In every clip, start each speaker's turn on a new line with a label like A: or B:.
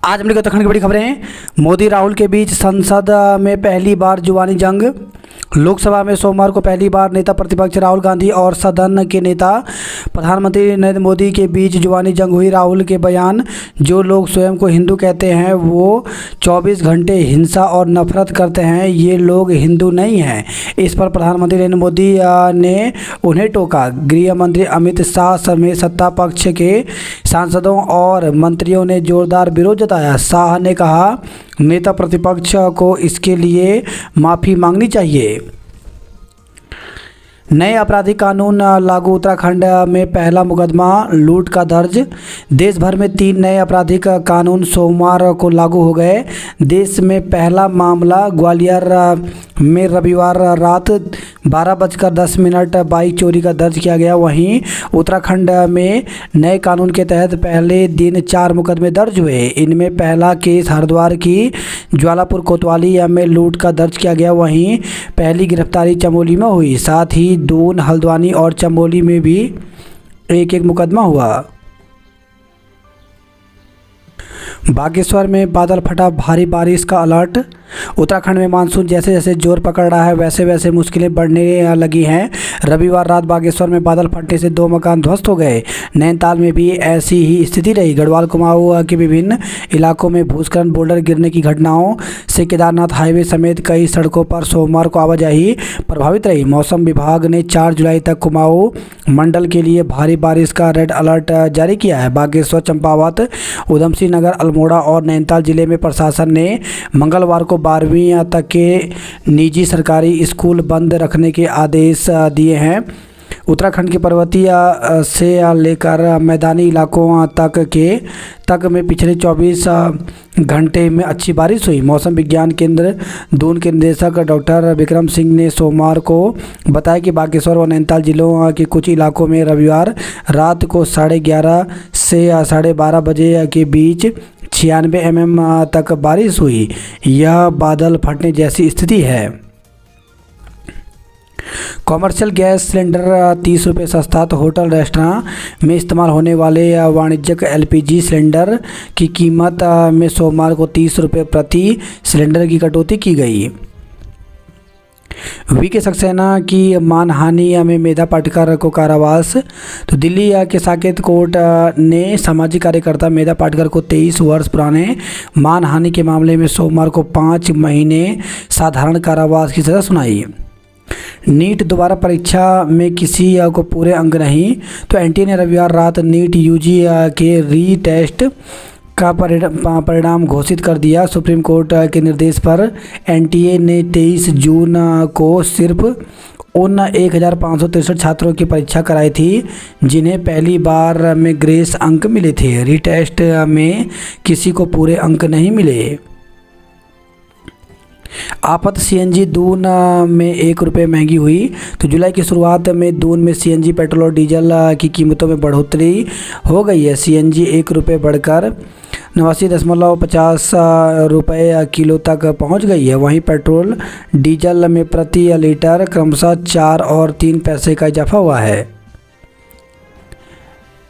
A: आज हमने उत्तराखंड की बड़ी खबरें हैं। मोदी राहुल के बीच संसद में पहली बार जुबानी जंग। लोकसभा में सोमवार को पहली बार नेता प्रतिपक्ष राहुल गांधी और सदन के नेता प्रधानमंत्री नरेंद्र मोदी के बीच जुबानी जंग हुई। राहुल के बयान, जो लोग स्वयं को हिंदू कहते हैं वो 24 घंटे हिंसा और नफरत करते हैं, ये लोग हिंदू नहीं हैं। इस पर प्रधानमंत्री नरेंद्र मोदी ने उन्हें टोका। गृह मंत्री अमित शाह समेत सत्ता पक्ष के सांसदों और मंत्रियों ने जोरदार विरोध जताया। शाह ने कहा, नेता प्रतिपक्ष को इसके लिए माफ़ी मांगनी चाहिए। नए आपराधिक कानून लागू। उत्तराखंड में पहला मुकदमा लूट का दर्ज। देश भर में 3 नए आपराधिक कानून सोमवार को लागू हो गए। देश में पहला मामला ग्वालियर में रविवार रात 12:10 बाइक चोरी का दर्ज किया गया। वहीं उत्तराखंड में नए कानून के तहत पहले दिन 4 मुकदमे दर्ज हुए। इनमें पहला केस हरिद्वार की ज्वालापुर कोतवाली में लूट का दर्ज किया गया। वहीं पहली गिरफ्तारी चमोली में हुई। साथ ही दून, हल्द्वानी और चमोली में भी एक मुकदमा हुआ। बागेश्वर में बादल फटा, भारी बारिश का अलर्ट। उत्तराखंड में मानसून जैसे जैसे जोर पकड़ रहा है वैसे वैसे मुश्किलें बढ़ने लगी हैं। रविवार रात बागेश्वर में बादल फटने से 2 मकान ध्वस्त हो गए। नैनीताल में भी ऐसी ही स्थिति रही। गढ़वाल कुमाऊं के विभिन्न इलाकों में भूस्खलन, बोल्डर गिरने की घटनाओं से केदारनाथ हाईवे समेत कई सड़कों पर सोमवार को आवाजाही प्रभावित रही। मौसम विभाग ने 4 जुलाई तक कुमाऊं मंडल के लिए भारी बारिश का रेड अलर्ट जारी किया है। बागेश्वर, चंपावत, उधमसिंह नगर, अल्मोड़ा और नैनीताल जिले में प्रशासन ने मंगलवार को 12वीं तक के निजी सरकारी स्कूल बंद रखने के आदेश दिए हैं। उत्तराखंड के पर्वतीय से लेकर मैदानी इलाकों तक में पिछले 24 घंटे में अच्छी बारिश हुई। मौसम विज्ञान केंद्र दून के निदेशक डॉक्टर विक्रम सिंह ने सोमवार को बताया कि बागेश्वर और नैनीताल जिलों के कुछ इलाकों में रविवार रात को 11:30 से 12:30 बजे के बीच 96 mm तक बारिश हुई। यह बादल फटने जैसी स्थिति है। कॉमर्शियल गैस सिलेंडर 30 रुपये सस्ता। तो होटल रेस्टोरेंट में इस्तेमाल होने वाले वाणिज्यिक LPG सिलेंडर की कीमत में सोमवार को 30 रुपये प्रति सिलेंडर की कटौती की गई। वीके सक्सेना की मानहानि में मेधा पाटकर को कारावास। तो दिल्ली के साकेत कोर्ट ने सामाजिक कार्यकर्ता मेधा पाटकर को 23 वर्ष पुराने मानहानि के मामले में सोमवार को 5 महीने साधारण कारावास की सज़ा सुनाई। नीट दोबारा परीक्षा में किसी को पूरे अंक नहीं। तो NTA ने रविवार रात नीट UG के री-टेस्ट का परिणाम घोषित कर दिया। सुप्रीम कोर्ट के निर्देश पर NTA ने 23 जून को सिर्फ उन 1563 छात्रों की परीक्षा कराई थी जिन्हें पहली बार में ग्रेस अंक मिले थे। री-टेस्ट में किसी को पूरे अंक नहीं मिले। आफत CNG दून में 1 रुपये महंगी हुई। तो जुलाई की शुरुआत में दून में CNG, पेट्रोल और डीजल की कीमतों में बढ़ोतरी हो गई है। CNG 1 रुपये बढ़कर 89.50 रुपये किलो तक पहुंच गई है। वहीं पेट्रोल डीजल में प्रति लीटर क्रमशः 4 और 3 पैसे का इजाफा हुआ है।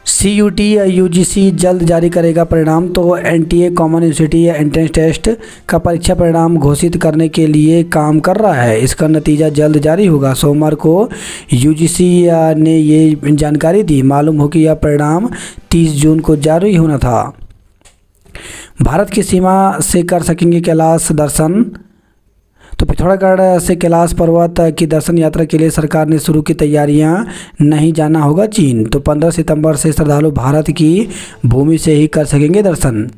A: CUT UGC जल्द जारी करेगा परिणाम। तो NTA common university entrance test का परीक्षा परिणाम घोषित करने के लिए काम कर रहा है। इसका नतीजा जल्द जारी होगा। सोमवार को UGC ने ये जानकारी दी। मालूम हो कि यह परिणाम 30 जून को जारी होना था। भारत की सीमा से कर सकेंगे कैलाश दर्शन। तो पिथौरागढ़ से कैलाश पर्वत की दर्शन यात्रा के लिए सरकार ने शुरू की तैयारियां। नहीं जाना होगा चीन। तो 15 सितंबर से श्रद्धालु भारत की भूमि से ही कर सकेंगे दर्शन।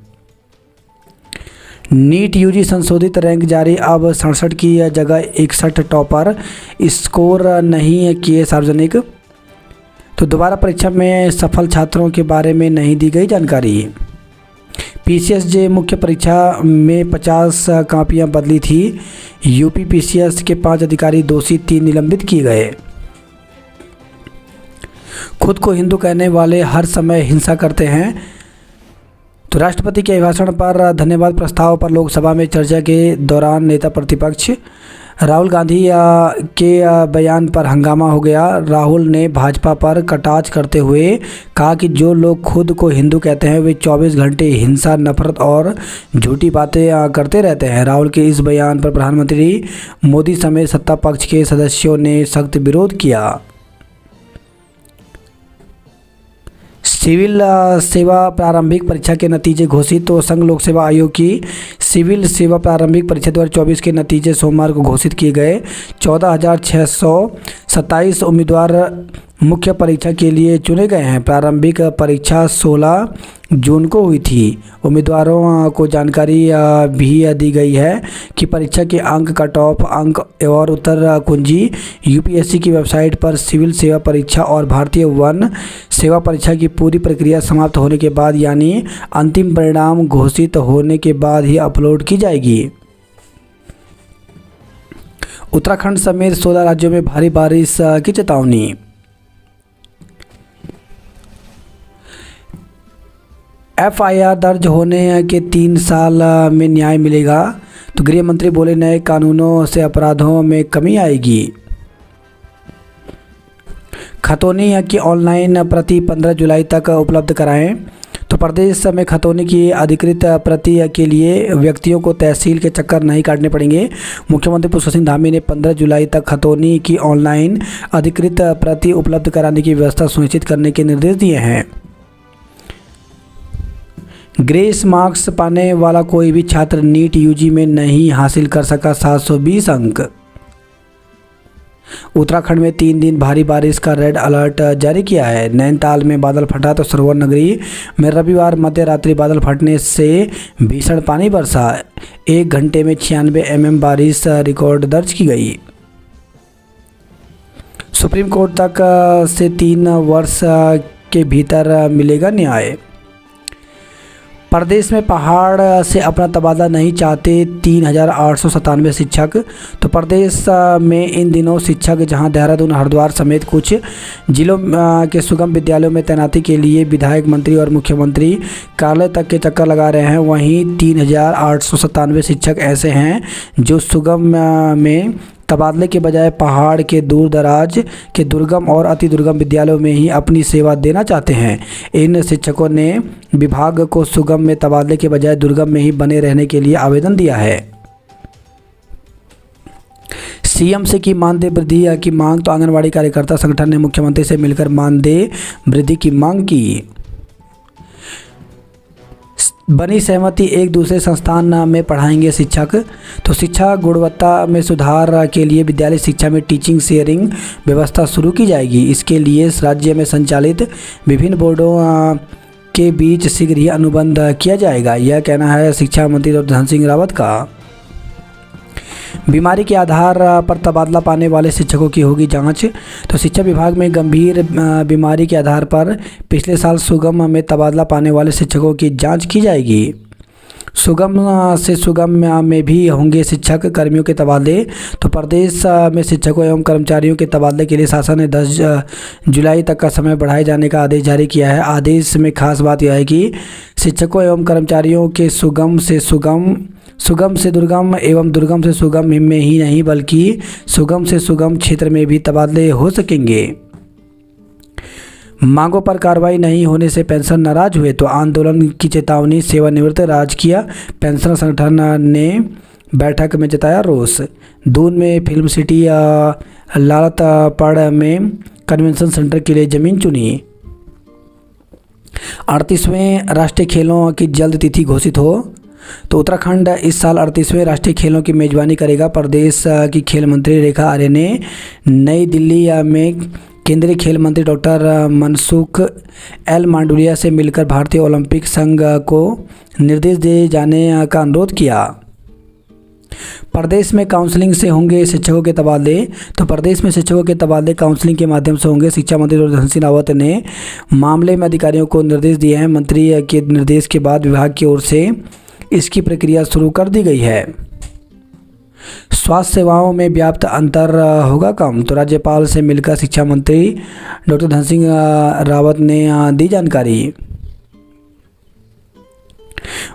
A: नीट UG संशोधित रैंक जारी। अब 67 की जगह 61 टॉपर। स्कोर नहीं किए सार्वजनिक। तो दोबारा परीक्षा में सफल छात्रों के बारे में नहीं दी गई जानकारी। PCSJ मुख्य परीक्षा में 50 कापियां बदली थी। UP PCS के 5 अधिकारी दोषी, 3 निलंबित किए गए। खुद को हिंदू कहने वाले हर समय हिंसा करते हैं। तो राष्ट्रपति के अभिभाषण पर धन्यवाद प्रस्ताव पर लोकसभा में चर्चा के दौरान नेता प्रतिपक्ष राहुल गांधी के बयान पर हंगामा हो गया। राहुल ने भाजपा पर कटाक्ष करते हुए कहा कि जो लोग खुद को हिंदू कहते हैं वे 24 घंटे हिंसा, नफरत और झूठी बातें करते रहते हैं। राहुल के इस बयान पर प्रधानमंत्री मोदी समेत सत्ता पक्ष के सदस्यों ने सख्त विरोध किया। सिविल सेवा प्रारंभिक परीक्षा के नतीजे घोषित। तो संघ लोक सेवा आयोग की सिविल सेवा प्रारंभिक परीक्षा 2024 के नतीजे सोमवार को घोषित किए गए। 14,627 उम्मीदवार मुख्य परीक्षा के लिए चुने गए हैं। प्रारंभिक परीक्षा 16 जून को हुई थी। उम्मीदवारों को जानकारी भी दी गई है कि परीक्षा के अंक, कट ऑफ अंक और उत्तर कुंजी यूपीएससी की वेबसाइट पर सिविल सेवा परीक्षा और भारतीय वन सेवा परीक्षा की पूरी प्रक्रिया समाप्त होने के बाद यानी अंतिम परिणाम घोषित होने के बाद ही अपलोड की जाएगी। उत्तराखंड समेत 16 राज्यों में भारी बारिश की चेतावनी। एफआईआर दर्ज होने के 3 साल में न्याय मिलेगा। तो गृह मंत्री बोले नए कानूनों से अपराधों में कमी आएगी। खतौनी की ऑनलाइन प्रति 15 जुलाई तक उपलब्ध कराएं। तो प्रदेश में खतौनी की अधिकृत प्रति के लिए व्यक्तियों को तहसील के चक्कर नहीं काटने पड़ेंगे। मुख्यमंत्री पुष्कर सिंह धामी ने 15 जुलाई तक खतौनी की ऑनलाइन अधिकृत प्रति उपलब्ध कराने की व्यवस्था सुनिश्चित करने के निर्देश दिए हैं। ग्रेस मार्क्स पाने वाला कोई भी छात्र नीट यूजी में नहीं हासिल कर सका 720 अंक। उत्तराखंड में 3 दिन भारी बारिश का रेड अलर्ट जारी किया है। नैनीताल में बादल फटा तो सरोवर नगरी में रविवार मध्य रात्रि बादल फटने से भीषण पानी बरसा। 1 घंटे में 96 mm बारिश रिकॉर्ड दर्ज की गई। सुप्रीम कोर्ट तक से 3 वर्ष के भीतर मिलेगा न्याय। प्रदेश में पहाड़ से अपना तबादला नहीं चाहते 3,897 शिक्षक। तो प्रदेश में इन दिनों शिक्षक जहां देहरादून, हरिद्वार समेत कुछ जिलों के सुगम विद्यालयों में तैनाती के लिए विधायक, मंत्री और मुख्यमंत्री कार्यालय तक के चक्कर लगा रहे हैं, वहीं 3,897 शिक्षक ऐसे हैं जो सुगम में तबादले के बजाय पहाड़ के दूर दराज के दुर्गम और अति दुर्गम विद्यालयों में ही अपनी सेवा देना चाहते हैं। इन शिक्षकों ने विभाग को सुगम में तबादले के बजाय दुर्गम में ही बने रहने के लिए आवेदन दिया है। सीएम से की मानदेय वृद्धि की मांग। तो आंगनबाड़ी कार्यकर्ता संगठन ने मुख्यमंत्री से मिलकर मानदेय वृद्धि की मांग की। बनी सहमति, एक दूसरे संस्थान में पढ़ाएंगे शिक्षक। तो शिक्षा गुणवत्ता में सुधार के लिए विद्यालय शिक्षा में टीचिंग शेयरिंग व्यवस्था शुरू की जाएगी। इसके लिए राज्य में संचालित विभिन्न बोर्डों के बीच शीघ्र ही अनुबंध किया जाएगा, यह कहना है शिक्षा मंत्री डॉक्टर धन सिंह रावत का। बीमारी के आधार पर तबादला पाने वाले शिक्षकों की होगी जांच। तो शिक्षा विभाग में गंभीर बीमारी के आधार पर पिछले साल सुगम में तबादला पाने वाले शिक्षकों की जांच की जाएगी। सुगम से सुगम में भी होंगे शिक्षक कर्मियों के तबादले। तो प्रदेश में शिक्षकों एवं कर्मचारियों के तबादले के लिए शासन ने 10 जुलाई तक का समय बढ़ाए जाने का आदेश जारी किया है। आदेश में खास बात यह है कि शिक्षकों एवं कर्मचारियों के सुगम से दुर्गम एवं दुर्गम से सुगम में ही नहीं बल्कि सुगम से सुगम क्षेत्र में भी तबादले हो सकेंगे। मांगों पर कार्रवाई नहीं होने से पेंशन नाराज हुए। तो आंदोलन की चेतावनी, सेवानिवृत्त राजकीय पेंशन संगठन ने बैठक में जताया रोष। दून में फिल्म सिटी लालतपाड़ में कन्वेंशन सेंटर के लिए जमीन चुनी। 38वें राष्ट्रीय खेलों की जल्द तिथि घोषित हो। तो उत्तराखंड इस साल 38वें राष्ट्रीय खेलों की मेजबानी करेगा। प्रदेश की खेल मंत्री रेखा आर्य ने नई दिल्ली में केंद्रीय खेल मंत्री डॉक्टर मनसुख एल मांडविया से मिलकर भारतीय ओलंपिक संघ को निर्देश दिए जाने का अनुरोध किया। प्रदेश में काउंसलिंग से होंगे शिक्षकों के तबादले। तो प्रदेश में शिक्षकों के तबादले काउंसलिंग के माध्यम से होंगे। शिक्षा मंत्री डॉक्टर धन सिंह रावत ने मामले में अधिकारियों को निर्देश दिए हैं। मंत्री के निर्देश के बाद विभाग की ओर से इसकी प्रक्रिया शुरू कर दी गई है। स्वास्थ्य सेवाओं में व्याप्त अंतर होगा कम। तो राज्यपाल से मिलकर शिक्षा मंत्री डॉक्टर धन सिंह रावत ने दी जानकारी।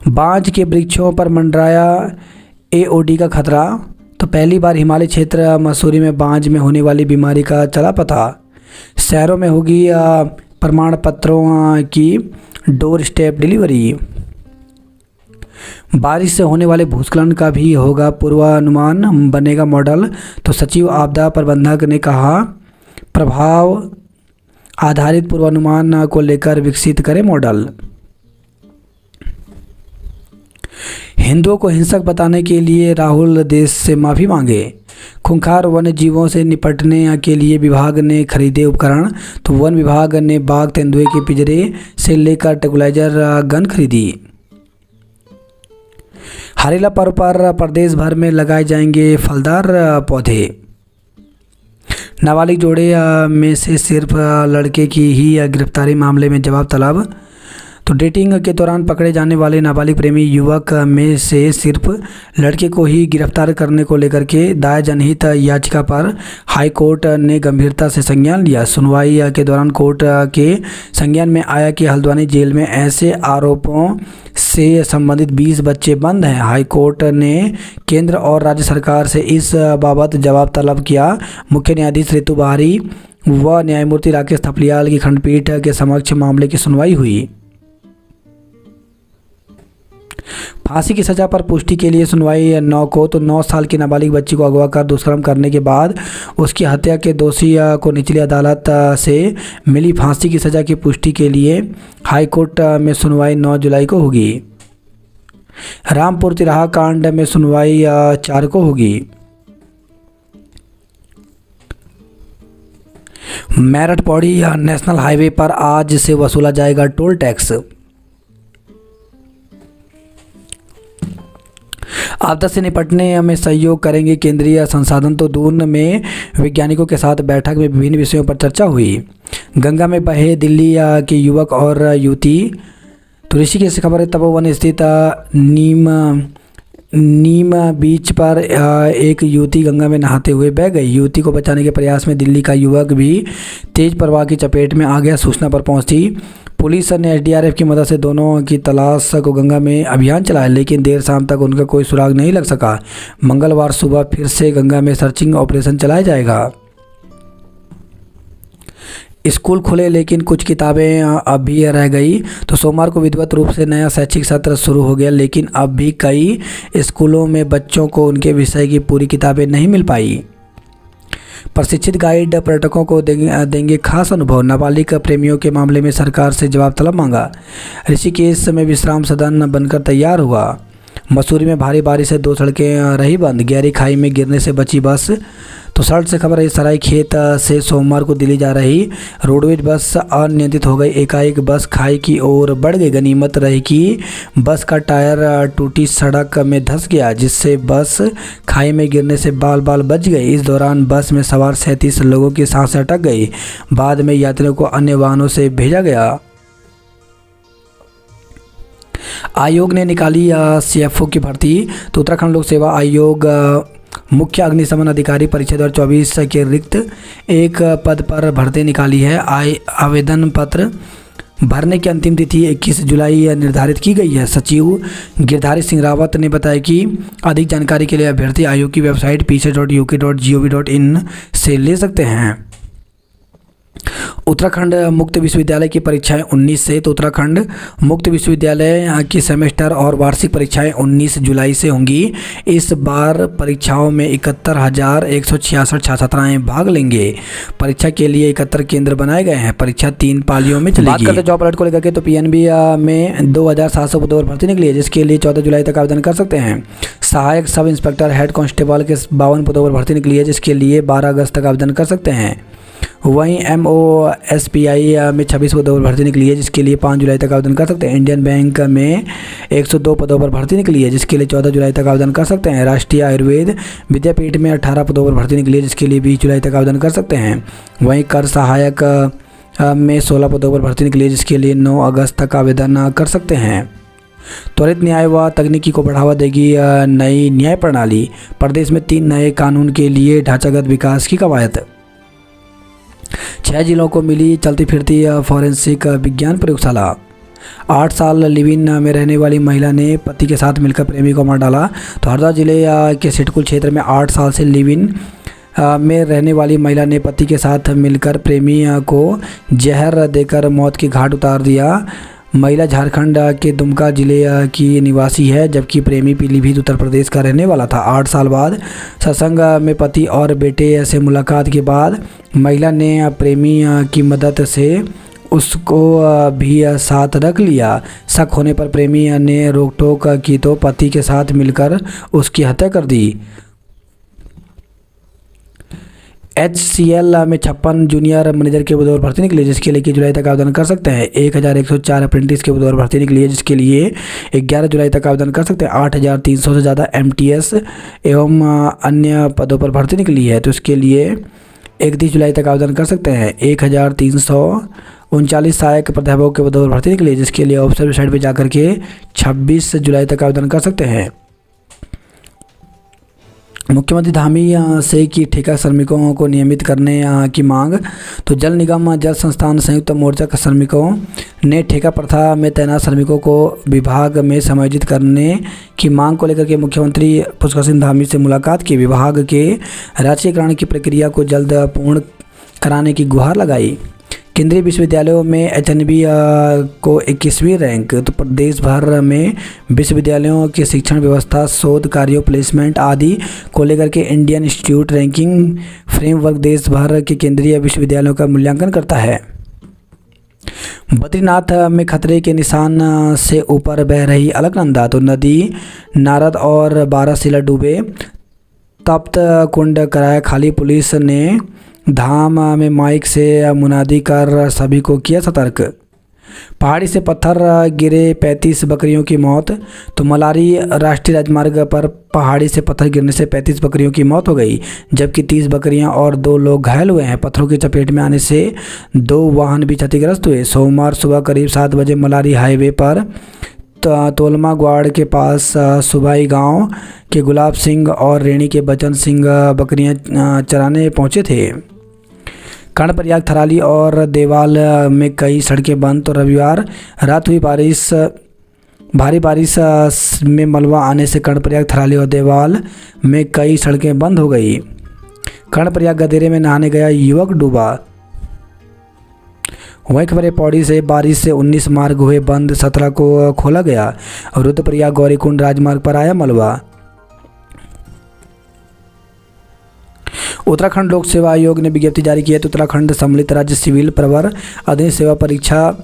A: बांज के वृक्षों पर मंडराया एओडी का खतरा। तो पहली बार हिमालय क्षेत्र मसूरी में बांझ में होने वाली बीमारी का चला पता। शहरों में होगी प्रमाण पत्रों की डोर स्टेप डिलीवरी। बारिश से होने वाले भूस्खलन का भी होगा पूर्वानुमान, बनेगा मॉडल। तो सचिव आपदा प्रबंधक ने कहा प्रभाव आधारित पूर्वानुमान को लेकर विकसित करें मॉडल। हिंदुओं को हिंसक बताने के लिए राहुल देश से माफ़ी मांगे। खूंखार वन्य जीवों से निपटने के लिए विभाग ने खरीदे उपकरण। तो वन विभाग ने बाघ तेंदुए के पिंजरे से लेकर ट्रैंक्विलाइजर गन खरीदी। हरेला पर्व पर प्रदेश भर में लगाए जाएंगे फलदार पौधे। नाबालिग जोड़े में से सिर्फ लड़के की ही गिरफ्तारी मामले में जवाब तलब। तो डेटिंग के दौरान पकड़े जाने वाले नाबालिग प्रेमी युवक में से सिर्फ लड़के को ही गिरफ्तार करने को लेकर के दायर जनहित याचिका पर हाई कोर्ट ने गंभीरता से संज्ञान लिया। सुनवाई के दौरान कोर्ट के संज्ञान में आया कि हल्द्वानी जेल में ऐसे आरोपों से संबंधित 20 बच्चे बंद हैं। हाई कोर्ट ने केंद्र और राज्य सरकार से इस बाबत जवाब तलब किया। मुख्य न्यायाधीश रितु बहारी व न्यायमूर्ति राकेश थपलियाल की खंडपीठ के समक्ष मामले की सुनवाई हुई। फांसी की सजा पर पुष्टि के लिए सुनवाई 9 को। तो 9 साल की नाबालिग बच्ची को अगवा कर दुष्कर्म करने के बाद उसकी हत्या के दोषी को निचली अदालत से मिली फांसी की सजा की पुष्टि के लिए हाई कोर्ट में सुनवाई 9 जुलाई को होगी। रामपुर तिराहा कांड में सुनवाई 4 को होगी। मेरठ पौड़ी नेशनल हाईवे पर आज से वसूला जाएगा टोल टैक्स। आपदा से निपटने में सहयोग करेंगे केंद्रीय संसाधन। तो दून में वैज्ञानिकों के साथ बैठक में विभिन्न विषयों पर चर्चा हुई। गंगा में बहे दिल्ली के युवक और युवती। तो ऋषिकेश से खबर है तपोवन स्थित नीम बीच पर एक युवती गंगा में नहाते हुए बह गई। युवती को बचाने के प्रयास में दिल्ली का युवक भी तेज प्रवाह की चपेट में आ गया। सूचना पर पहुंची पुलिस ने एसडीआरएफ की मदद से दोनों की तलाश को गंगा में अभियान चलाया, लेकिन देर शाम तक उनका कोई सुराग नहीं लग सका। मंगलवार सुबह फिर से गंगा में सर्चिंग ऑपरेशन चलाया जाएगा। स्कूल खुले लेकिन कुछ किताबें अब भी रह गई। तो सोमवार को विधिवत रूप से नया शैक्षिक सत्र शुरू हो गया, लेकिन अब भी कई स्कूलों में बच्चों को उनके विषय की पूरी किताबें नहीं मिल पाई। प्रशिक्षित गाइड पर्यटकों को देंगे खास अनुभव। नाबालिग प्रेमियों के मामले में सरकार से जवाब तलब मांगा। ऋषिकेश में विश्राम सदन बनकर तैयार हुआ। मसूरी में भारी बारिश से 2 सड़कें रही बंद। गहरी खाई में गिरने से बची बस। तो सड़क से खबर है सराय खेत से सोमवार को दिल्ली जा रही रोडवेज बस अनियंत्रित हो गई। एकाएक बस खाई की ओर बढ़ गई। गनीमत रही कि बस का टायर टूटी सड़क में धंस गया, जिससे बस खाई में गिरने से बाल बाल बच गई। इस दौरान बस में सवार 37 लोगों की सांसें अटक गई। बाद में यात्रियों को अन्य वाहनों से भेजा गया। आयोग ने निकाली सीएफओ की भर्ती। तो उत्तराखंड लोक सेवा आयोग मुख्य अग्निशमन अधिकारी परीक्षा 2024 के रिक्त एक पद पर भर्ती निकाली है। आवेदन पत्र भरने की अंतिम तिथि 21 जुलाई निर्धारित की गई है। सचिव गिरधारी सिंह रावत ने बताया कि अधिक जानकारी के लिए अभ्यर्थी आयोग की वेबसाइट pisa.uk.gov.in से ले सकते हैं। उत्तराखंड मुक्त विश्वविद्यालय की परीक्षाएं 19 से। तो उत्तराखंड मुक्त विश्वविद्यालय की सेमेस्टर और वार्षिक परीक्षाएं 19 जुलाई से होंगी। इस बार परीक्षाओं में 71,166 छात्र छात्राएं भाग लेंगे। परीक्षा के लिए 71 केंद्र बनाए गए हैं। परीक्षा 3 पालियों में चलेगी। बात करते हैं जॉब अलर्ट को लेकर के। तो पीएनबी में 2700 पदों पर भर्ती निकली है, जिसके लिए 14 जुलाई तक आवेदन कर सकते हैं। सहायक सब इंस्पेक्टर हेड कांस्टेबल के 52 पदों पर भर्ती निकली है, जिसके लिए 12 अगस्त तक आवेदन कर सकते हैं। वहीं MOSPI में 26 पदों पर भर्ती निकली है, जिसके लिए 5 जुलाई तक आवेदन कर सकते हैं। इंडियन बैंक में 102 पदों पर भर्ती निकली है, जिसके लिए 14 जुलाई तक आवेदन कर सकते हैं। राष्ट्रीय आयुर्वेद विद्यापीठ में 18 पदों पर भर्ती निकली है, जिसके लिए 20 जुलाई तक आवेदन कर सकते हैं। वहीं कर सहायक में 16 पदों पर भर्ती निकली है, जिसके लिए 9 अगस्त तक आवेदन कर सकते हैं। त्वरित न्याय व तकनीकी को बढ़ावा देगी नई न्याय प्रणाली। प्रदेश में 3 नए कानून के लिए ढांचागत विकास की कवायद। 6 जिलों को मिली चलती फिरती फॉरेंसिक विज्ञान प्रयोगशाला। 8 साल लिव इन में रहने वाली महिला ने पति के साथ मिलकर प्रेमी को मार डाला। तो हरदा जिले के सिडकुल क्षेत्र में 8 साल से लिव इन में रहने वाली महिला ने पति के साथ मिलकर प्रेमी को जहर देकर मौत के घाट उतार दिया। महिला झारखंड के दुमका जिले की निवासी है, जबकि प्रेमी पीलीभीत उत्तर प्रदेश का रहने वाला था। 8 साल बाद सत्संग में पति और बेटे से मुलाकात के बाद महिला ने प्रेमी की मदद से उसको भी साथ रख लिया। शक होने पर प्रेमी ने रोक टोक की तो पति के साथ मिलकर उसकी हत्या कर दी। HCL में 56 जूनियर मैनेजर के पदों पर भर्ती निकली, जिसके लिए 21 जुलाई तक आवेदन कर सकते हैं। 1104 अप्रेंटिस के पदों पर भर्ती निकली है, जिसके लिए 11 जुलाई तक आवेदन कर सकते हैं। 8300 से ज़्यादा MTS एवं अन्य पदों पर भर्ती निकली है, तो इसके लिए 31 जुलाई तक आवेदन कर सकते हैं। 1339 सहायक प्राध्यापकों के पदों पर भर्ती निकली है, जिसके लिए ऑफिसर वेबसाइट पर जाकर के 26 जुलाई तक आवेदन कर सकते हैं। मुख्यमंत्री धामी से की ठेका श्रमिकों को नियमित करने की मांग। तो जल निगम जल संस्थान संयुक्त मोर्चा के श्रमिकों ने ठेका प्रथा में तैनात श्रमिकों को विभाग में समायोजित करने की मांग को लेकर के मुख्यमंत्री पुष्कर सिंह धामी से मुलाकात की। विभाग के राष्ट्रीयकरण की प्रक्रिया को जल्द पूर्ण कराने की गुहार लगाई। केंद्रीय विश्वविद्यालयों में HNB को 21वीं रैंक। तो प्रदेश भर में विश्वविद्यालयों की शिक्षण व्यवस्था, शोध कार्यों, प्लेसमेंट आदि को लेकर के इंडियन इंस्टीट्यूट रैंकिंग फ्रेमवर्क देश भर के केंद्रीय विश्वविद्यालयों का मूल्यांकन करता है। बद्रीनाथ में खतरे के निशान से ऊपर बह रही अलकनंदा। तो नदी नारद और बारासिला डूबे, तप्त कुंड कराया खाली। पुलिस ने धाम में माइक से मुनादी कर सभी को किया सतर्क। पहाड़ी से पत्थर गिरे, 35 बकरियों की मौत। तो मलारी राष्ट्रीय राजमार्ग पर पहाड़ी से पत्थर गिरने से 35 बकरियों की मौत हो गई, जबकि 30 बकरियां और 2 लोग घायल हुए हैं। पत्थरों की चपेट में आने से 2 वाहन भी क्षतिग्रस्त हुए। सोमवार सुबह करीब 7 बजे मलारी हाईवे पर तोलमा ग्वाड़ के पास सुबाई गांव के गुलाब सिंह और रेणी के बचन सिंह बकरियां चराने पहुंचे थे। कर्णप्रयाग, थराली और देवाल में कई सड़कें बंद। तो रविवार रात हुई भारी बारिश में मलबा आने से कर्णप्रयाग, थराली और देवाल में कई सड़कें बंद हो गई। कर्णप्रयाग गदेरे में नहाने गया युवक डूबा। वहीं खबरें पौड़ी से बारिश से 19 मार्ग हुए बंद, 17 को खोला गया। रुद्रप्रयाग गौरीकुंड राजमार्ग पर आया मलबा। उत्तराखंड लोक सेवा आयोग ने विज्ञप्ति जारी की है। तो उत्तराखंड सम्मिलित राज्य सिविल प्रवर अधीन सेवा परीक्षा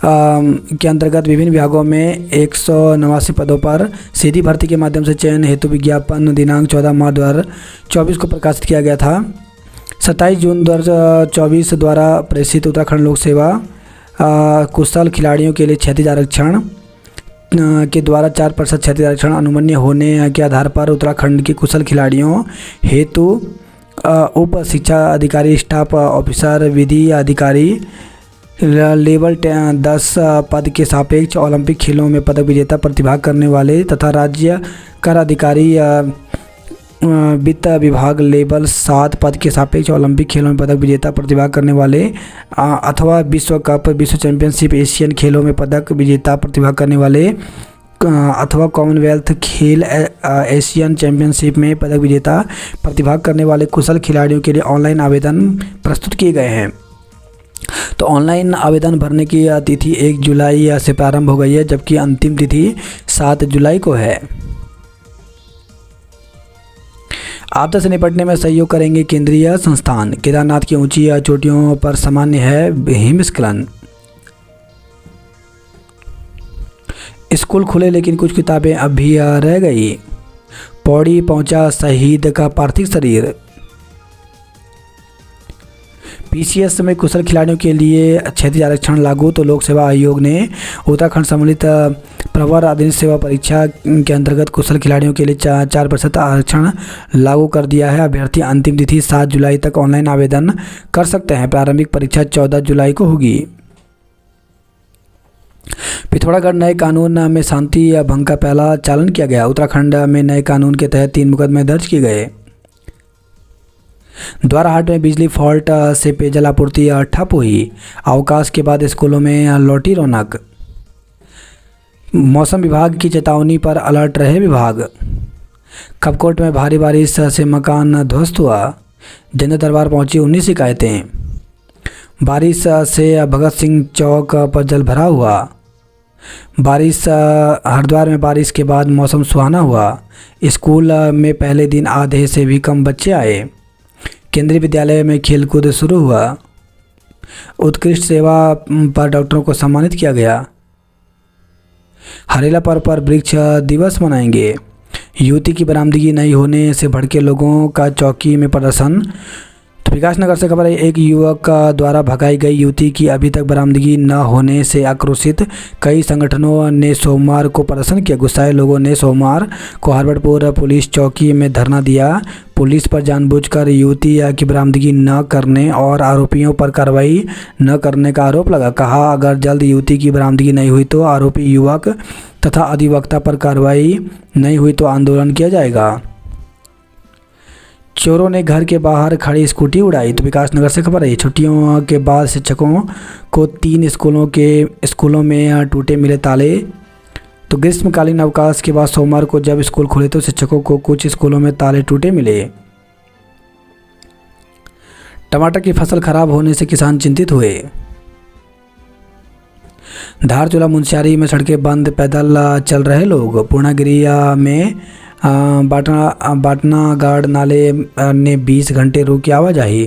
A: के अंतर्गत विभिन्न विभागों में 189 पदों पर सीधी भर्ती के माध्यम से चयन हेतु विज्ञापन दिनांक 14 मार्च 2024 को प्रकाशित किया गया था। 27 जून 2024 द्वारा प्रेषित उत्तराखंड लोक सेवा कुशल खिलाड़ियों के लिए क्षैतिज आरक्षण के द्वारा 4% क्षैतिज आरक्षण अनुमन्य होने के आधार पर उत्तराखंड के कुशल खिलाड़ियों हेतु उप शिक्षा अधिकारी, स्टाफ ऑफिसर, विधि अधिकारी लेवल 10 पद के सापेक्ष ओलंपिक खेलों में पदक विजेता प्रतिभाग करने वाले तथा राज्य कर अधिकारी वित्त विभाग लेवल 7 पद के सापेक्ष ओलंपिक खेलों में पदक विजेता प्रतिभाग करने वाले अथवा विश्व कप, विश्व चैंपियनशिप, एशियन खेलों में पदक विजेता प्रतिभाग करने वाले अथवा कॉमनवेल्थ खेल, एशियन चैंपियनशिप में पदक विजेता प्रतिभाग करने वाले कुशल खिलाड़ियों के लिए ऑनलाइन आवेदन प्रस्तुत किए गए हैं। तो ऑनलाइन आवेदन भरने की तिथि 1 जुलाई से प्रारंभ हो गई है, जबकि अंतिम तिथि 7 जुलाई को है। आपदा से निपटने में सहयोग करेंगे केंद्रीय संस्थान। केदारनाथ की ऊंची चोटियों पर सामान्य है हिमस्खलन। स्कूल खुले लेकिन कुछ किताबें अब भी रह गई। पौड़ी पहुंचा शहीद का पार्थिव शरीर। PCS में कुशल खिलाड़ियों के लिए क्षैतिज आरक्षण लागू। तो लोक सेवा आयोग ने उत्तराखंड सम्मिलित प्रवर अधीन सेवा परीक्षा के अंतर्गत कुशल खिलाड़ियों के लिए 4% आरक्षण लागू कर दिया है। अभ्यर्थी अंतिम तिथि 7 जुलाई तक ऑनलाइन आवेदन कर सकते हैं। प्रारंभिक परीक्षा 14 जुलाई को होगी। पिथौरागढ़ नए कानून में शांति भंग का पहला चालान किया गया। उत्तराखंड में नए कानून के तहत 3 मुकदमे दर्ज किए गए। द्वाराहाट में बिजली फॉल्ट से पेयजल आपूर्ति ठप हुई। अवकाश के बाद स्कूलों में लौटी रौनक। मौसम विभाग की चेतावनी पर अलर्ट रहे विभाग। कपकोट में भारी बारिश से मकान ध्वस्त हुआ। जनता दरबार पहुंची 19 शिकायतें। बारिश से भगत सिंह चौक पर जल भरा हुआ। बारिश हरिद्वार में बारिश के बाद मौसम सुहाना हुआ। स्कूल में पहले दिन आधे से भी कम बच्चे आए। केंद्रीय विद्यालय में खेलकूद शुरू हुआ। उत्कृष्ट सेवा पर डॉक्टरों को सम्मानित किया गया। हरेला पर्व पर वृक्ष दिवस मनाएंगे। युवती की बरामदगी नहीं होने से भड़के लोगों का चौकी में प्रदर्शन। तो विकासनगर से खबर है, एक युवक द्वारा भगाई गई युवती की अभी तक बरामदगी न होने से आक्रोशित कई संगठनों ने सोमवार को प्रदर्शन किया। गुस्साए लोगों ने सोमवार को हरबटपुर पुलिस चौकी में धरना दिया। पुलिस पर जानबूझकर युवती की बरामदगी न करने और आरोपियों पर कार्रवाई न करने का आरोप लगा। कहा, अगर जल्द युवती की बरामदगी नहीं हुई तो आरोपी युवक तथा अधिवक्ता पर कार्रवाई नहीं हुई तो आंदोलन किया जाएगा। चोरों ने घर के बाहर खड़ी स्कूटी उड़ाई। तो विकासनगर से खबर है, छुट्टियों के बाद शिक्षकों को 3 स्कूलों में टूटे मिले ताले। तो ग्रीष्मकालीन अवकाश के बाद सोमवार को जब स्कूल खुले तो शिक्षकों को कुछ स्कूलों में ताले टूटे मिले। टमाटर की फसल खराब होने से किसान चिंतित हुए। धारचूला मुंशियारी में सड़कें बंद, पैदल चल रहे लोग। पूर्णागिरी में बाटनागाड़ नाले ने 20 घंटे रोकी आवाजाही।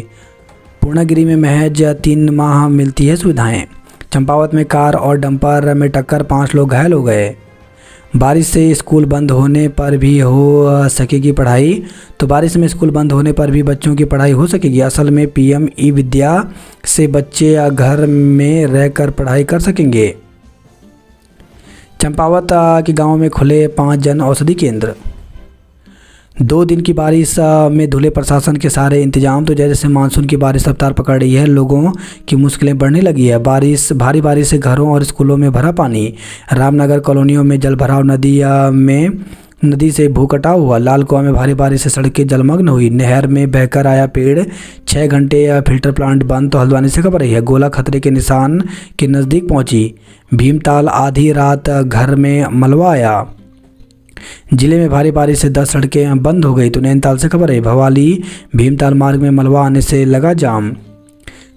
A: पूर्णागिरी में महज 3 माह मिलती है सुविधाएं। चंपावत में कार और डंपर में टक्कर, 5 लोग घायल हो गए। बारिश से स्कूल बंद होने पर भी हो सकेगी पढ़ाई। तो बारिश में स्कूल बंद होने पर भी बच्चों की पढ़ाई हो सकेगी। असल में पीएम ई विद्या से बच्चे घर में रहकर पढ़ाई कर सकेंगे। चंपावत के गांव में खुले 5 जन औषधि केंद्र। 2 दिन की बारिश में धुले प्रशासन के सारे इंतजाम। तो जैसे मानसून की बारिश रफ्तार पकड़ रही है, लोगों की मुश्किलें बढ़ने लगी है। भारी बारिश से घरों और स्कूलों में भरा पानी। रामनगर कॉलोनियों में जल भराव, नदी से भू कटाव हुआ। लाल कुआं में भारी बारिश से सड़कें जलमग्न हुई। नहर में बहकर आया पेड़, 6 घंटे फिल्टर प्लांट बंद। तो हल्द्वानी से खबर रही है, गोला खतरे के निशान के नज़दीक पहुंची। भीमताल आधी रात घर में मलबा आया। जिले में भारी बारिश से 10 सड़कें बंद हो गई। तो नैनीताल से खबर है, भवाली भीमताल मार्ग में मलबा आने से लगा जाम।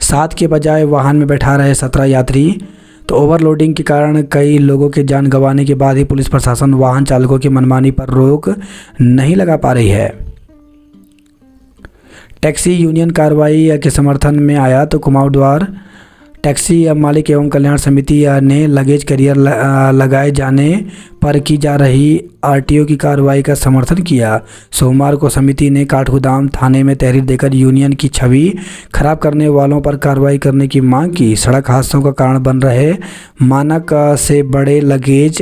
A: 7 के बजाय वाहन में बैठा रहे 17 यात्री। तो ओवरलोडिंग के कारण कई लोगों के जान गंवाने के बाद ही पुलिस प्रशासन वाहन चालकों की मनमानी पर रोक नहीं लगा पा रही है। टैक्सी यूनियन कार्रवाई के समर्थन में आया। तो कुमाऊद्वार टैक्सी मालिक एवं कल्याण समिति ने लगेज कैरियर लगाए जाने पर की जा रही आरटीओ की कार्रवाई का समर्थन किया। सोमवार को समिति ने काठगोदाम थाने में तहरीर देकर यूनियन की छवि खराब करने वालों पर कार्रवाई करने की मांग की। सड़क हादसों का कारण बन रहे मानक से बड़े लगेज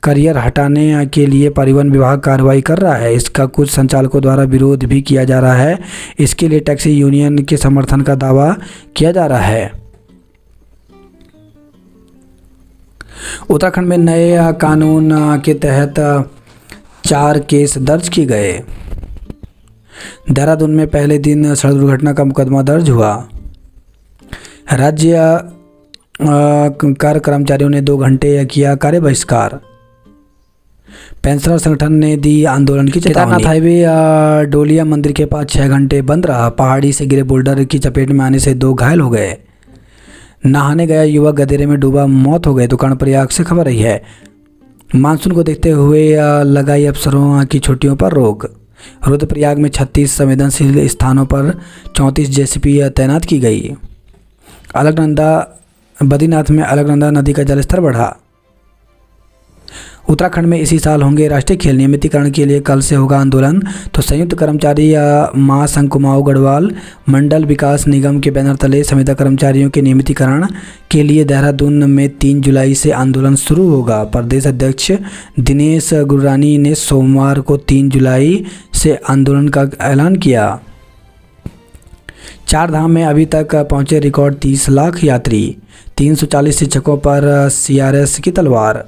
A: कैरियर हटाने के लिए परिवहन विभाग कार्रवाई कर रहा है। इसका कुछ संचालकों द्वारा विरोध भी किया जा रहा है। इसके लिए टैक्सी यूनियन के समर्थन का दावा किया जा रहा है। उत्तराखंड में नए कानून के तहत 4 केस दर्ज किए गए। देहरादून में पहले दिन सड़क दुर्घटना का मुकदमा दर्ज हुआ। राज्य कर कर्मचारियों ने 2 घंटे किया कार्य बहिष्कार। पेंशनर संगठन ने दी आंदोलन की चेतावनी। केदारनाथ हाईवे डोलिया मंदिर के पास 6 घंटे बंद रहा। पहाड़ी से गिरे बोल्डर की चपेट में आने से 2 घायल हो गए। नहाने गया युवक गदेरे में डूबा, मौत हो गई। तो कर्णप्रयाग से खबर रही है, मानसून को देखते हुए लगाई अफसरों की छुट्टियों पर रोक। रुद्रप्रयाग में 36 संवेदनशील स्थानों पर 34 जेसीबी तैनात की गई। बद्रीनाथ में अलकनंदा नदी का जलस्तर बढ़ा। उत्तराखंड में इसी साल होंगे राष्ट्रीय खेल। नियमितीकरण के लिए कल से होगा आंदोलन। तो संयुक्त कर्मचारी महासंघ कुमाऊं गढ़वाल मंडल विकास निगम के बैनर तले संविदा कर्मचारियों के नियमितीकरण के लिए देहरादून में 3 जुलाई से आंदोलन शुरू होगा। प्रदेश अध्यक्ष दिनेश गुररानी ने सोमवार को 3 जुलाई से आंदोलन का ऐलान किया। 4 धाम में अभी तक पहुंचे रिकॉर्ड 30 लाख यात्री। 340 शिक्षकों पर CRS की तलवार।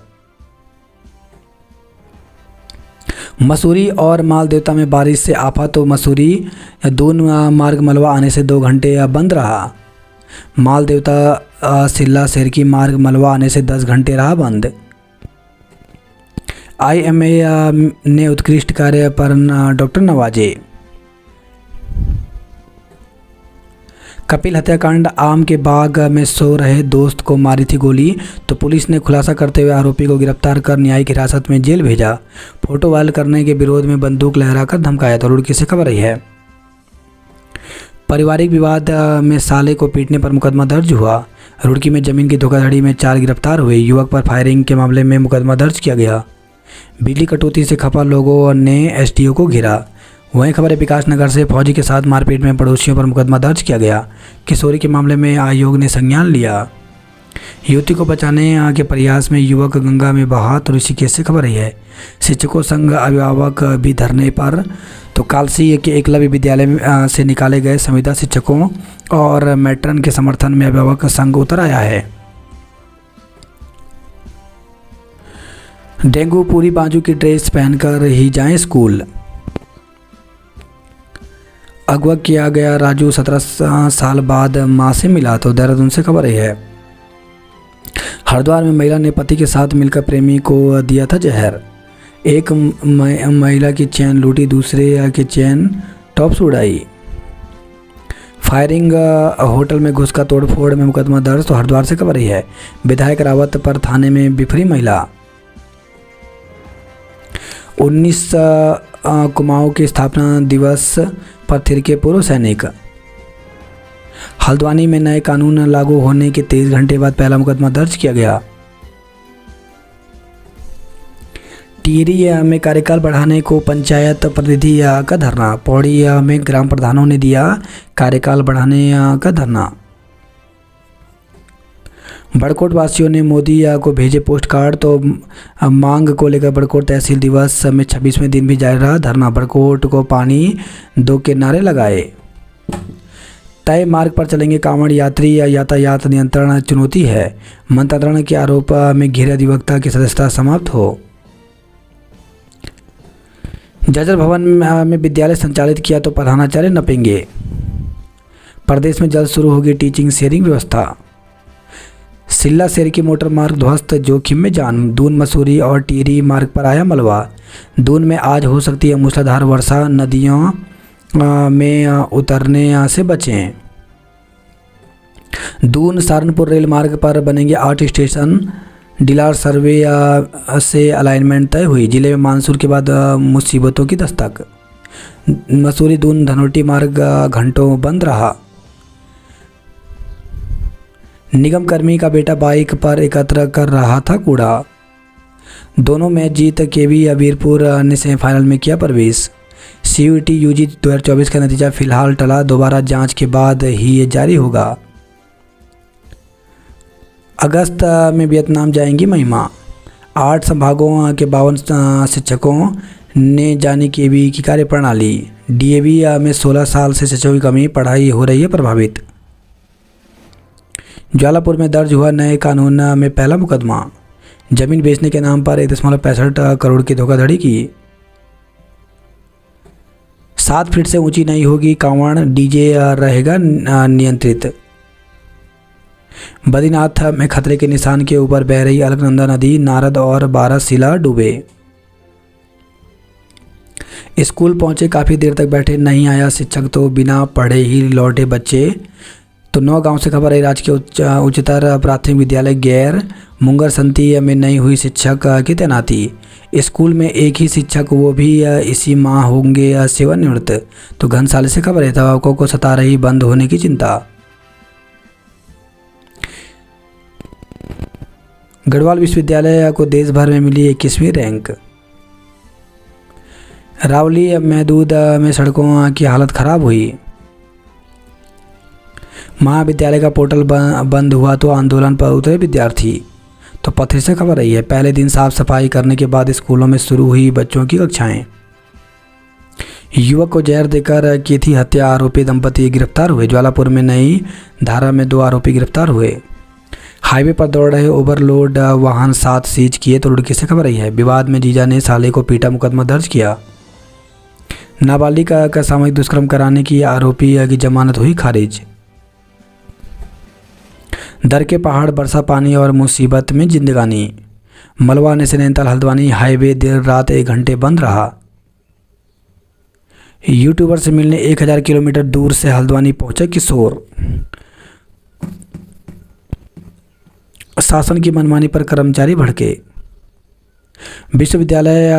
A: मसूरी और मालदेवता में बारिश से आफत। तो मसूरी दून मार्ग मलबा आने से 2 घंटे बंद रहा। मालदेवता सिल्ला सेरकी मार्ग मलबा आने से 10 घंटे रहा बंद। IMA ने उत्कृष्ट कार्य पर डॉक्टर नवाजे। कपिल हत्याकांड, आम के बाग में सो रहे दोस्त को मारी थी गोली, तो पुलिस ने खुलासा करते हुए आरोपी को गिरफ्तार कर न्यायिक हिरासत में जेल भेजा। फोटो वायरल करने के विरोध में बंदूक लहराकर धमकाया था। रुड़की से खबर रही है। पारिवारिक विवाद में साले को पीटने पर मुकदमा दर्ज हुआ। रुड़की में जमीन की धोखाधड़ी में 4 गिरफ्तार हुए। युवक पर फायरिंग के मामले में मुकदमा दर्ज किया गया। बिजली कटौती से खफा लोगों ने SDO को घेरा। वहीं खबर है विकास नगर से फौजी के साथ मारपीट में पड़ोसियों पर मुकदमा दर्ज किया गया। किशोरी के मामले में आयोग ने संज्ञान लिया। युवती को बचाने के प्रयास में युवक गंगा में बहा, तो ऋषिकेश से खबर रही है। शिक्षकों संघ अभिभावक भी धरने पर, तो कालसी के एकलव्य विद्यालय से निकाले गए संविदा शिक्षकों और मैट्रन के समर्थन में अभिभावक संघ उतर आया है। डेंगू, पूरी बाजू की ड्रेस पहनकर ही जाएं स्कूल। अगवा किया गया राजू 17 साल बाद मां से मिला, तो देहरादून से खबर है। हरिद्वार में महिला ने पति के साथ मिलकर प्रेमी को दिया था जहर। एक महिला की चैन लूटी, दूसरे की चैन टॉप्स उड़ाई। फायरिंग, होटल में घुसकर तोड़फोड़ में मुकदमा दर्ज, तो हरिद्वार से खबर है। विधायक रावत पर थाने में बिफरी महिला। 19 कुमाऊं के स्थापना दिवस पर थिरके पूर्व सैनिक। हल्द्वानी में नए कानून लागू होने के 23 घंटे बाद पहला मुकदमा दर्ज किया गया। टिहरी में कार्यकाल बढ़ाने को पंचायत प्रतिनिधि का धरना। पौड़ी में ग्राम प्रधानों ने दिया कार्यकाल बढ़ाने का धरना। बड़कोट वासियों ने मोदी को भेजे पोस्ट कार्ड, तो मांग को लेकर बड़कोट तहसील दिवस में 26वें दिन भी जारी रहा धरना। बड़कोट को पानी दो के नारे लगाए। तय मार्ग पर चलेंगे कांवड़ यात्री, या यातायात नियंत्रण चुनौती है। मंत्रणा के आरोप में घिरे अधिवक्ता की सदस्यता समाप्त हो। जजर भवन में विद्यालय संचालित किया तो प्रधानाचार्य नपेंगे। प्रदेश में जल्द शुरू होगी टीचिंग शेयरिंग व्यवस्था। सिल्ला शहर की मोटर मार्ग ध्वस्त, जोखिम में जान। दून, मसूरी और टिहरी मार्ग पर आया मलबा। दून में आज हो सकती है मूसलाधार वर्षा, नदियों में उतरने से बचें। दून सहारनपुर रेल मार्ग पर बनेंगे 8 स्टेशन। डिलार सर्वे से अलाइनमेंट तय हुई। जिले में मानसून के बाद मुसीबतों की दस्तक। मसूरी दून धनोटी मार्ग घंटों बंद रहा। निगम कर्मी का बेटा बाइक पर एकत्र कर रहा था कूड़ा। दोनों मैच जीत केवी अबीरपुर ने सेमीफाइनल में किया प्रवेश। CUET UG 2024 का नतीजा फिलहाल टला, दोबारा जांच के बाद ही ये जारी होगा। अगस्त में वियतनाम जाएंगी महिमा। 8 संभागों के 52 शिक्षकों ने जानी केवी की कार्यप्रणाली। DAV में 16 साल से शिक्षकों की कमी, पढ़ाई हो रही है प्रभावित। ज्वालापुर में दर्ज हुआ नए कानून में पहला मुकदमा। जमीन बेचने के नाम पर 1.65 करोड़ की धोखाधड़ी की। 7 फीट से ऊंची नहीं होगी कांवड़, DJ रहेगा नियंत्रित। बद्रीनाथ में खतरे के निशान के ऊपर बह रही अलकनंदा नदी, नारद और 12 शिला डूबे। स्कूल पहुंचे, काफ़ी देर तक बैठे, नहीं आया शिक्षक तो बिना पढ़े ही लौटे बच्चे। तो 9 गांव से खबर है। राजकीय उच्चतर प्राथमिक विद्यालय गैर मुंगर संती में नहीं हुई शिक्षक की तैनाती। स्कूल में एक ही शिक्षक, वो भी इसी माह होंगे सेवानिवृत्त। तो घनसाली से खबर है। अभिभावकों को सता रही बंद होने की चिंता। गढ़वाल विश्वविद्यालय को देश भर में मिली 21वीं रैंक। रावली महदूद में सड़कों की हालत खराब हुई। महाविद्यालय का पोर्टल बंद हुआ तो आंदोलन पर उतरे विद्यार्थी। तो पत्र से खबर रही है। पहले दिन साफ सफाई करने के बाद स्कूलों में शुरू हुई बच्चों की कक्षाएं। युवक को जहर देकर की थी हत्या, आरोपी दंपति गिरफ्तार हुए। ज्वालापुर में नई धारा में 2 आरोपी गिरफ्तार हुए। हाईवे पर दौड़ रहे ओवरलोड वाहन 7 सीज किए, तो रुड़की से खबर रही है। विवाद में जीजा ने साले को पीटा, मुकदमा दर्ज किया। नाबालिग का सामूहिक दुष्कर्म कराने की आरोपी की जमानत हुई खारिज। दर के पहाड़, बरसा पानी और मुसीबत में जिंदगानी। मलबा से नैनीताल हल्द्वानी हाईवे देर रात 1 घंटे बंद रहा। यूट्यूबर से मिलने 1000 किलोमीटर दूर से हल्द्वानी पहुंचे किशोर। शासन की मनमानी पर कर्मचारी भड़के। विश्वविद्यालय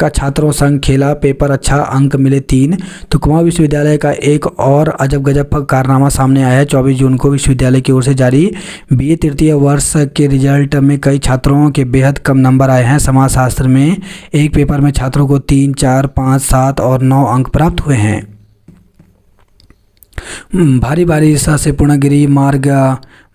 A: का छात्रों संग खेला पेपर अच्छा, अंक मिले 3। तो कुमाऊं विश्वविद्यालय का एक और अजब गजब कारनामा सामने आया है। 24 जून को विश्वविद्यालय की ओर से जारी बीए तृतीय वर्ष के रिजल्ट में कई छात्रों के बेहद कम नंबर आए हैं। समाजशास्त्र में एक पेपर में छात्रों को 3, 4, 5, 7 और 9 अंक प्राप्त हुए हैं। भारी बारिश से पूर्णगिरी मार्ग